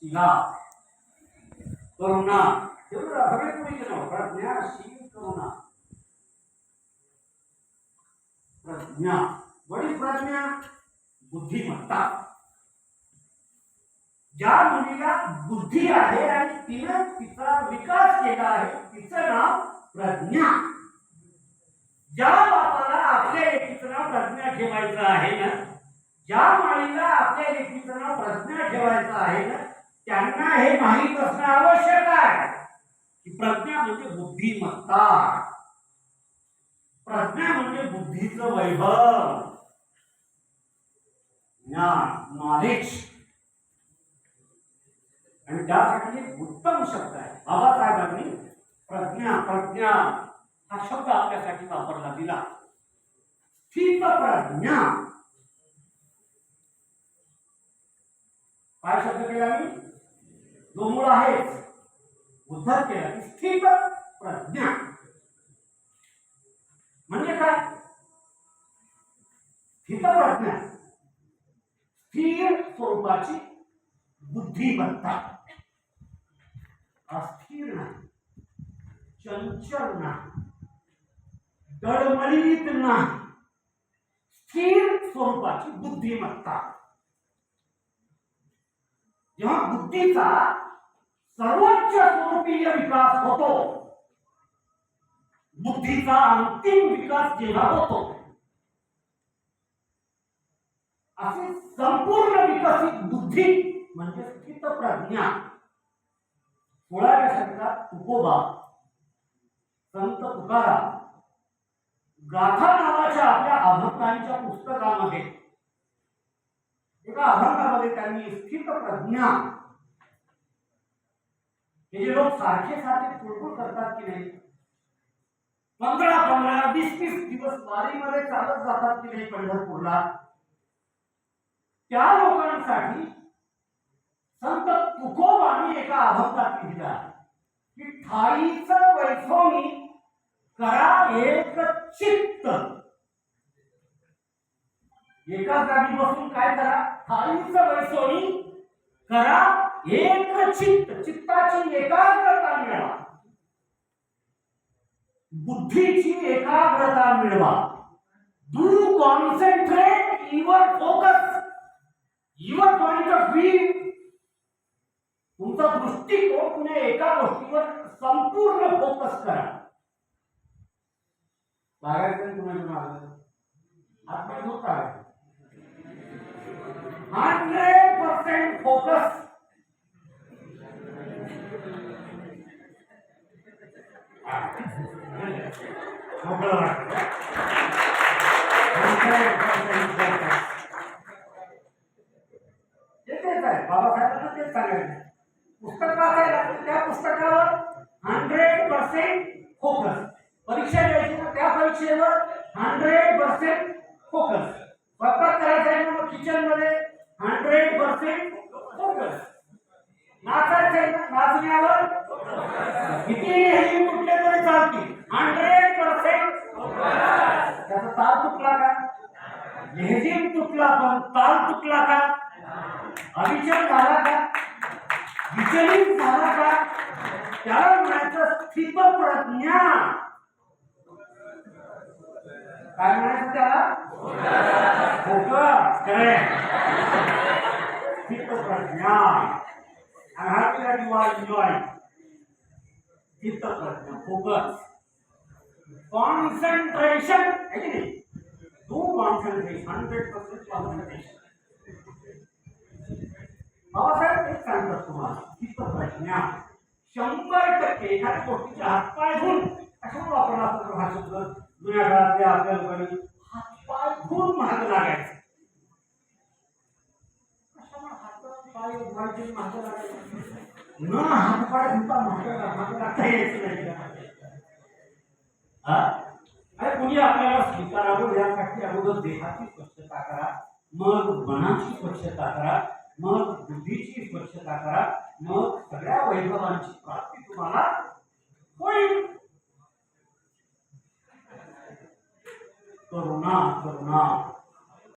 शिला करुणा सगळे पुढे नाव प्रज्ञा शील करुणा प्रज्ञा बड़ी प्रज्ञा बुद्धिमत्ता ज्या मुलीला बुद्धी आहे आणि तिने तिचा विकास केला आहे तिचं नाव प्रज्ञा. ज्या बापाला आपल्या लेकीचं नाव प्रज्ञा ठेवायचं आहे ना ज्या माईला आपल्या लेकीचं नाव प्रज्ञा ठेवायचं आहे ना त्यांना हे माहीत असणं आवश्यक आहे की प्रज्ञा म्हणजे बुद्धिमत्ता. प्रज्ञा म्हणजे बुद्धीचं वैभव ज्ञान नॉलेज. आणि त्यासाठी एक उत्तम शब्द आहे बाबासाहेबांनी प्रज्ञा प्रज्ञा हा शब्द आपल्यासाठी वापरला दिला. स्थित प्रज्ञा काय शब्द केला मी जो मूळ आहे उद्धार केला की स्थित प्रज्ञा म्हणजे काय. स्थित प्रज्ञा स्थिर स्वरूपाची बुद्धिमत्ता. अस्थिर नाही चंचल नाही डळमळीत नाही स्थिर स्वरूपाची बुद्धिमत्ता. जेव्हा बुद्धीचा सर्वोच्च स्वरूपीय विकास होतो बुद्धीचा अंतिम विकास जेव्हा होतो असे संपूर्ण विकसित बुद्धी म्हणजे स्थित प्रज्ञा. 16व्या शतकात तुकोबा संत तुकाराम गाथा नावाच्या आपल्या अभंगांच्या पुस्तकामध्ये एका अभंगामध्ये त्यांनी स्थित प्रज्ञा हे जे लोक सारखे सारखे चुळबुळ करतात की नाही 15-15 20-20 दिवस वारीमध्ये चालत जातात की नाही पंढरपूरला त्या लोकांसाठी संत तुकोबांनी एका अभंगात लिहिलं आहे की ठाईचं वैभवनी करा एक चित्त. एका जागी बसून काय करा ठाईचं वैभवनी करा एक चित्त. चित्ताची एकाग्रता मिळवा बुद्धीची एकाग्रता मिळवा. Do concentrate your focus your point of view. तुमचा दृष्टिकोन तुम्ही एका गोष्टीवर संपूर्ण फोकस करा. लागायचं तुम्हाला मागं आपण होता 100% फोकस. बाबासाहेबांना तेच सांगायचं पुस्तक वाचायला त्या पुस्तकावर 100% फोकस. परीक्षा द्यायची तर त्या परीक्षेवर 100% फोकस. स्वयंपाक करायचा आहे मग किचन मध्ये 100% फोकस. नाचायचं आहे नाचण्यावर किती हेही कुठले तरी चालतील 100% फोकस. त्याचा ताल तुटला का लेझिम तुटला पण ताल तुटला का अविचल झाला का विचलित झाला का त्याला म्हणायचं स्थित प्रज्ञा. काय म्हणायचं त्याला फोकस करेक्ट स्थित प्रज्ञा. आणि हा तुला एन्जॉय स्थित प्रज्ञा फोकस कॉन्सन्ट्रेशन आहे की नाही. Do concentration 100% concentration. बाबासाहेब एक सांगतात तुम्हाला स्थित प्रज्ञा 100% एखाद्या गोष्टीचे हातपाय धुवून कशावर वापरला असतो हा शब्द जुन्या काळातल्या आपल्या लोकांनी हातपाय धुवून महाग लागायचे. कशामुळे हातपाय धुवायचे महाग लागायचे न हातपाय धुता महाग लागता यायचं नाही. अरे कुणी आपल्याला स्वीकारावं यासाठी अगोदर देहाची स्वच्छता करा मग मनाची स्वच्छता करा मग बुद्धीची स्वच्छता करा मग सगळ्या वैभवांची प्राप्ती तुम्हाला होईल. करुणा करुणा